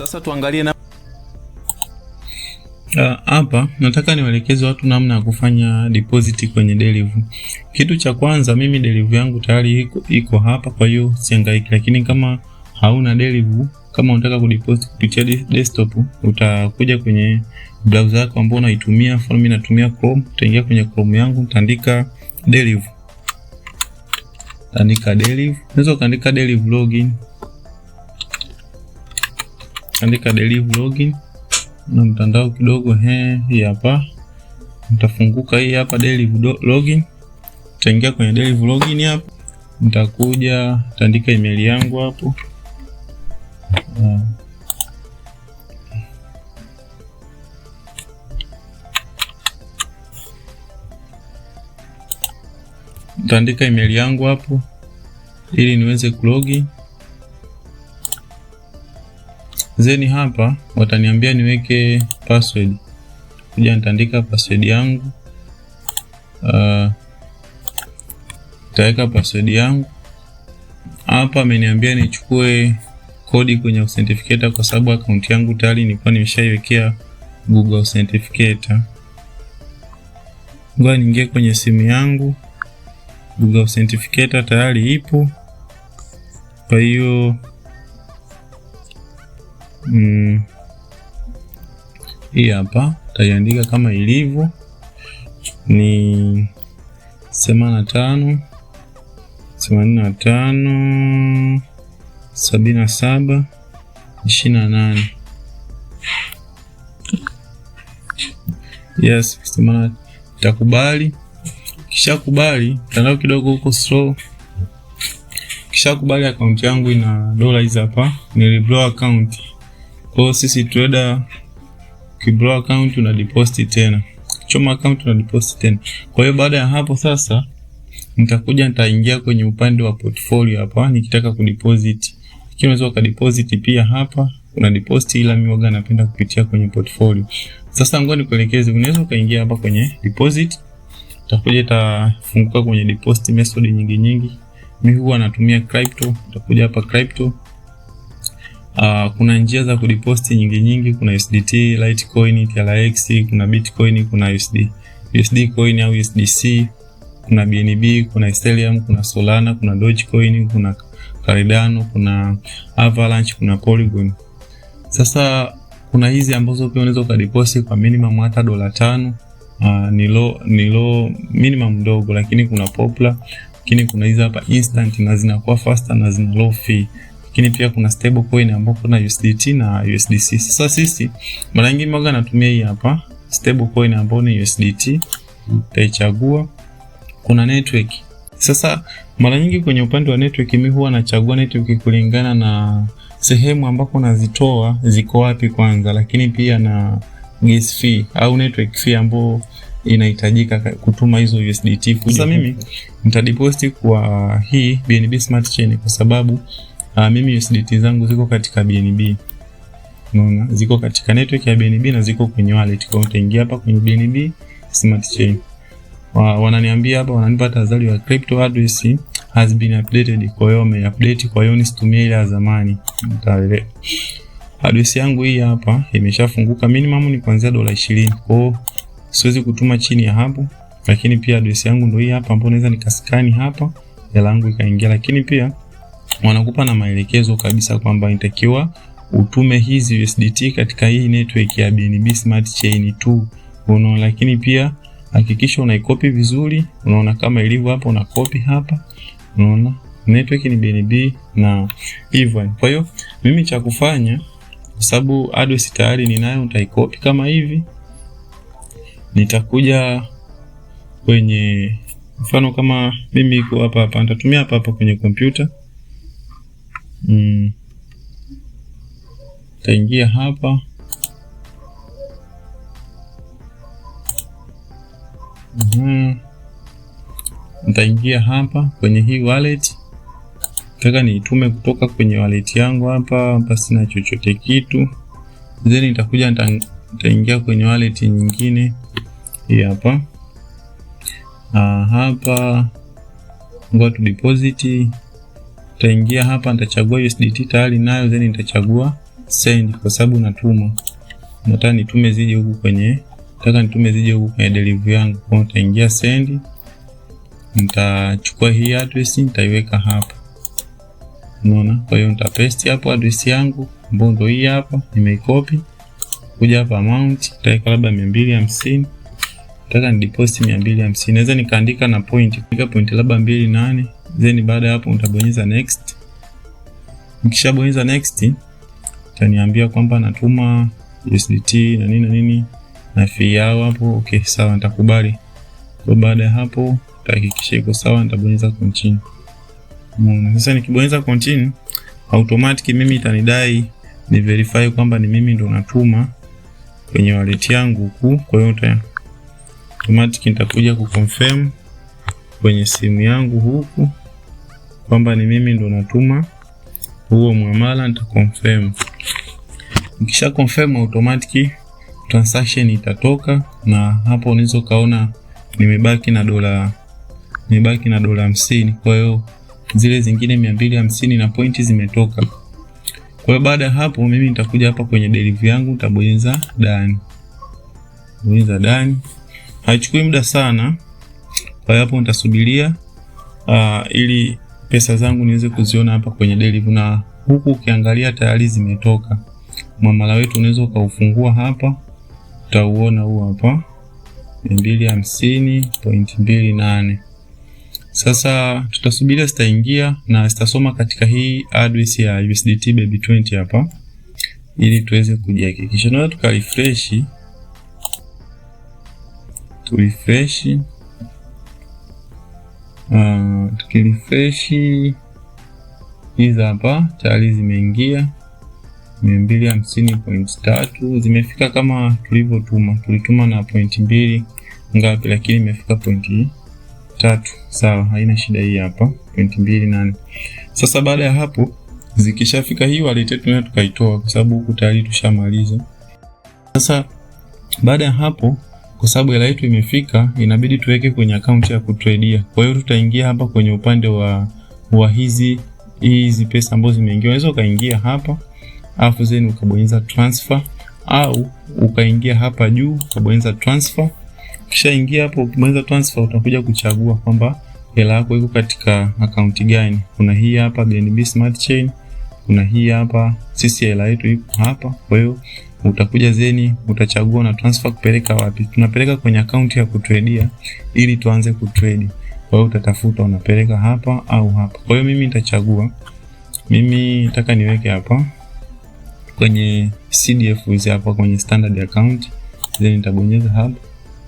Sasa tuangalie na hapa nataka niwaelekeze watu namna ya kufanya deposit kwenye Deriv. Kitu cha kwanza, mimi Deriv yangu tayari iko hapa, kwa hiyo sihangaiki. Lakini kama hauna Deriv, kama unataka kudeposit kupitia desktop, utakuja kwenye browser yako ambayo unaitumia. Mfano mimi natumia Chrome, utaingia kwenye Chrome yangu, utaandika Deriv. Andika Deriv. Unaweza kaandika Deriv login. Andika Deriv login. Na mtandao kidogo hii hapa. Mtafunguka hii hapa Deriv login. Utaingia kwenye Deriv login hapa. Mtakuja utaandika email yangu hapo. Nitaandika email yangu hapo ili niweze kulogin. Zeni hapa wataniambia niweke password. Kuja nitaandika password yangu. Nitaweka password yangu. Hapa ameniambia nichukue kodi kwenye authenticator kwa sababu account yangu tayari nilikuwa nimeshaiwekea Google Authenticator. Ngoja niingie kwenye simu yangu. Google Authenticator tayari ipo. Kwa hiyo hii hapa taiandika kama ilivyo, ni 85 85 77 28. Yes, semana takubali. Kisha kubali, mtandao kidogo huko slow. Kisha kubali, account yangu ina dola hizi hapa, ni withdraw account. Kwa sisi trader withdraw account una deposit tena. Choma account una deposit tena. Kwa hiyo baada ya hapo sasa nitakuja nitaingia kwenye upande wa portfolio hapa nikitaka kudeposit. Lakini unaweza ukadeposit pia hapa, una deposit, ila mimi waga napenda kupitia kwenye portfolio. Sasa ngoja nikuelekeze, unaweza ukaingia hapa kwenye deposit. Utakuja itafunguka kwenye deposit method nyingi. Mimi huwa natumia crypto. Utakuja hapa crypto. Kuna njia za kudeposit nyingi. Kuna USDT, Litecoin, TRX, kuna Bitcoin, kuna USD coin au USDC, kuna BNB, kuna Ethereum, kuna Solana, kuna Dogecoin, kuna Cardano, kuna Avalanche, kuna Polygon. Sasa kuna hizi ambazo pia unaweza kudeposit kwa minimum hata $5. Ni low minimum ndogo, lakini kuna popular, lakini kuna hizi hapa instant na zinakuwa faster na zina low fee. Lakini pia kuna stable coin ambapo kuna USDT na USDC. Sasa sisi mara nyingi mwaga natumia hii hapa stable coin ambapo ni USDT. Utaichagua. Kuna network. Sasa mara nyingi kwenye upande wa network mimi huwa nachagua network kulingana na sehemu ambako nazitoa ziko wapi kwanza, lakini pia na gas fee au network fee ambayo inahitajika kutuma hizo USDT. Sasa mimi nitadeposit kwa hii BNB Smart Chain kwa sababu mimi USDT zangu ziko katika BNB. Unaona, ziko katika network ya BNB na ziko kwenye wallet. Kwa hiyo utaingia hapa kwenye BNB Smart Chain. Wananiambia hapa, wananipa tahadhari ya crypto address has been updated. Kwa hiyo wameupdate, kwa hiyo nisitumie ile ya zamani. Nitaelewa. Address yangu hii hapa imeshafunguka, minimum ni kuanzia $20. Kwa hiyo siwezi kutuma chini ya hapo. Lakini pia address yangu ndio hii hapa ambapo naweza nikaskani hapa hela yangu ikaingia. Lakini pia wanakupa na maelekezo kabisa kwamba inatakiwa utume hizi USDT katika hii network ya BNB Smart Chain tu. Unaona, lakini pia hakikisha unaikopi vizuri. Unaona kama ilivyo hapa, una copy hapa. Unaona network ni BNB na hivyo. Kwa hiyo mimi cha kufanya, kwa sababu address tayari ninayo, nitaikopi kama hivi. Nitakuja kwenye mfano kama mimi iko hapa, nitatumia hapa kwenye kompyuta. Taingia hapa. Nitaingia hapa kwenye hii wallet. Nataka niitume kutoka kwenye wallet yangu hapa, basi na chochote kitu. Then nitakuja nitaingia kwenye wallet nyingine hii hapa. Hapa ngoja tu deposit. Nitaingia hapa, nitachagua USDT tayari nayo, then nitachagua send kwa sababu nataka nitume zije huku kwenye delivery yangu. Kwa hiyo nitaingia send, nitachukua hii address nitaiweka hapa. Unaona? Kwa hiyo nitapaste hapo address yangu ambayo ndio hii hapa, nimeicopy. Kuja hapa amount, nitaweka labda 250. Nataka ni deposit 250. Naweza nikaandika na point labda 28. Then baada ya hapo nitabonyeza next. Nikishabonyeza next, itaniambia kwamba natuma USDT na nini na fee yao hapo. Okay, sawa, nitakubali. Kwa baada ya hapo nitahakikisha iko sawa, nitabonyeza continue. Sasa nikibonyeza continue, automatic mimi itanidai ni verify kwamba ni mimi ndo natuma kwenye wallet yangu huku. Kwa hiyo automatic nitakuja kuconfirm kwenye simu yangu huku kwamba ni mimi ndo natuma huo muamala, nitaconfirm. Nikisha confirm, automatic transaction itatoka, na hapo unaweza kaona nimebaki na dola 50. Kwa hiyo zile zingine 250 na pointi zimetoka. Kwa hiyo baada ya hapo mimi nitakuja hapa kwenye delivery yangu, nitabonyeza done. Haichukui muda sana. Kwa hiyo hapo nitasubiria ili pesa zangu niweze kuziona hapa kwenye delivery, na huku ukiangalia tayari zimetoka. Muamala wetu unaweza kaufungua hapa, utauona huu hapa 250.28. Sasa tutasubiria zitaingia na zitasoma katika hii address ya USDT Baby 20 hapa, ili tuweze kujihakikisha. Na tukarefresh. Tukirefresh hizi hapa tayari zimeingia 250.3, zimefika kama tulivyotuma. Tulituma na point 2 ngapi, lakini imefika point 3. Sawa, haina shida. Hii hapa point 28. Sasa baada ya hapo zikishafika hii wallet yetu tunaweza tukaitoa kwa sababu huku tayari tushamaliza. Sasa baada ya hapo, kwa sababu hela yetu imefika, inabidi tuweke kwenye account ya kutradia. Kwa hiyo tutaingia hapa kwenye upande wa hizi pesa ambazo zimeingia. Unaweza ukaingia hapa alafu then ukabonyeza transfer, au ukaingia hapa juu ukabonyeza transfer. Kisha ingia hapo, ukibonyeza transfer utakuja kuchagua kwamba hela yako iko katika account gani. Kuna hii hapa BNB Smart Chain, kuna hii hapa, sisi hela yetu iko hapa. Kwa hiyo utakuja zeni utachagua na transfer kupeleka wapi. Tunapeleka kwenye account ya kutradia ili tuanze kutrade. Kwa hiyo utatafuta unapeleka hapa au hapa. Kwa hiyo mimi nitachagua, mimi nataka niweke hapa kwenye CDF hizi hapa kwenye standard account. Then nitabonyeza hapa,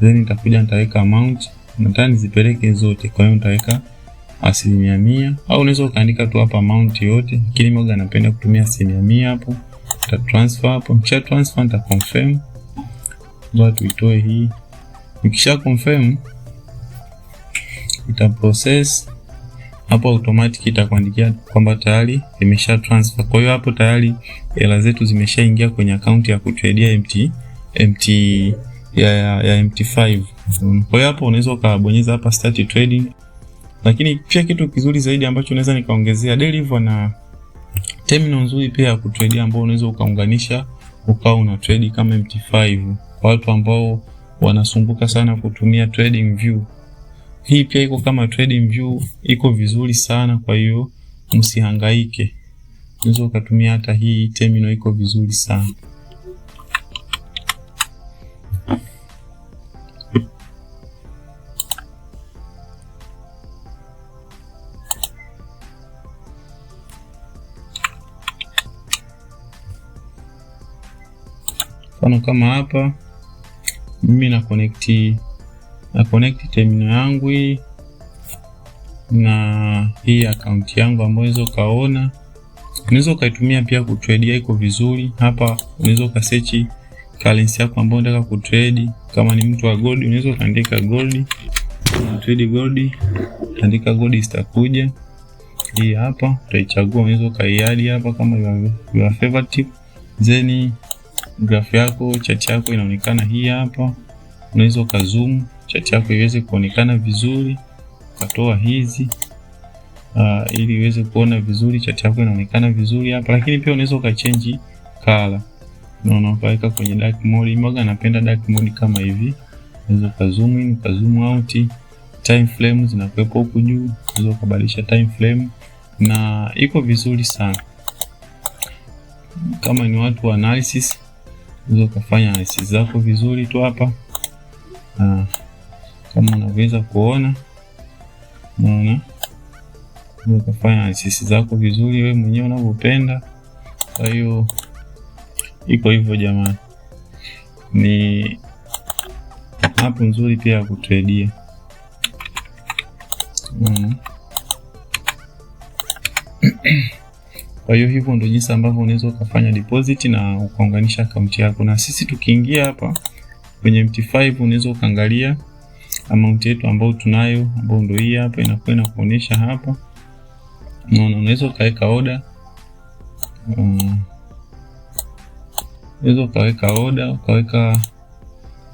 then nitakuja nitaweka amount, nataka nizipeleke zote. Kwa hiyo nitaweka 100%, au unaweza ukaandika tu hapa amount yote, lakini mimi napenda kutumia 100% hapo. Nita transfer hapo, kisha transfer nita confirm. Ndio tuitoe hii. Nikisha confirm ita process hapo, automatic itakuandikia kwamba tayari imesha transfer. Kwa hiyo hapo tayari hela zetu zimeshaingia kwenye account ya kutradia MT5. Kwa hiyo hapo unaweza ukabonyeza hapa start trading. Lakini pia kitu kizuri zaidi ambacho naweza nikaongezea, Deliverr na terminal nzuri pia ya kutradia ambao unaweza ukaunganisha ukawa una trade kama MT5. Kwa watu ambao wanasumbuka sana kutumia TradingView, hii pia iko kama TradingView, iko vizuri sana. Kwa hiyo msihangaike, unaweza ukatumia hata hii terminal, iko vizuri sana. Mfano kama hapa mimi na connect terminal yangu hii na hii account yangu ambayo unaweza kaona. Unaweza ukaitumia pia kutradia, iko vizuri. Hapa unaweza ukasearch currency yako ambayo unataka kutrade. Kama ni mtu wa gold, unaweza kaandika gold, trade gold, andika gold, itakuja hii hapa, utaichagua. Unaweza kaiadi hapa kama your favorite, then graph yako, chart yako inaonekana hii hapa. Unaweza ukazoom chart yako iweze kuonekana vizuri, ukatoa hizi ili iweze kuona vizuri, chart yako inaonekana vizuri hapa. Lakini pia unaweza ukachange color. Unaona, ukaweka kwenye dark mode. Mwaga napenda dark mode kama hivi. Unaweza ka zoom in, ka zoom out. Time frame zinakuwepo huku juu. Unaweza kubadilisha time frame na iko vizuri sana. Kama ni watu wa analysis, unaweza kufanya analysis zako vizuri tu hapa. Kama unaweza kuona, unaona, unaweza kufanya analysis zako vizuri wewe mwenyewe unavyopenda. Kwa hiyo iko hivyo jamani. Ni app nzuri pia ya kutradia. Kwa hiyo hivyo ndio jinsi ambavyo unaweza ukafanya deposit na ukaunganisha akaunti yako. Na sisi tukiingia hapa kwenye MT5 unaweza ukaangalia amount yetu ambayo tunayo, ambayo ndio hii hapa, inakuwa inakuonyesha hapa. Unaona, unaweza ukaweka order. Unaweza ukaweka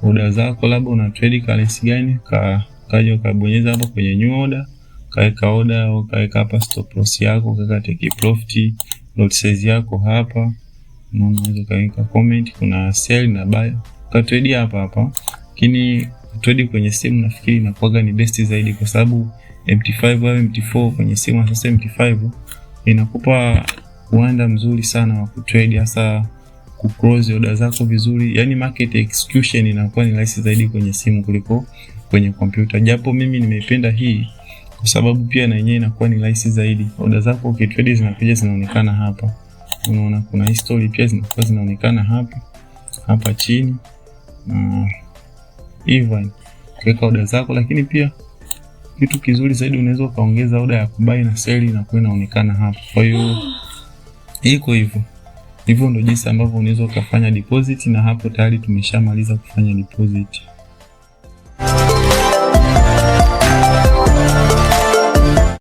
order zako, labda una trade currency gani, kaja ukabonyeza hapa kwenye new order, kaweka order au kaweka hapa stop loss yako, kaweka take profit, lot size yako hapa. Unaweza kaweka comment, kuna sell na buy, ka trade hapa. Lakini trade kwenye simu nafikiri inakuwa ni best zaidi, kwa sababu MT5 au MT4 kwenye simu, sasa MT5 inakupa uwanda mzuri sana wa kutrade, hasa kuclose order zako vizuri. Yani market execution inakuwa ni rahisi zaidi kwenye simu kuliko kwenye kompyuta. Japo mimi nimeipenda hii kwa sababu pia na yenyewe inakuwa ni rahisi zaidi. Order zako ukitrade zinakuja zinaonekana hapa. Unaona, kuna history pia zinakuwa zinaonekana hapa chini. Even kuweka order zako, lakini pia kitu kizuri zaidi unaweza kaongeza order ya kubuy na sell inakuwa inaonekana hapa. Kwa hiyo iko hivyo. Hivyo ndio jinsi ambavyo unaweza ukafanya deposit, na hapo tayari tumeshamaliza kufanya deposit.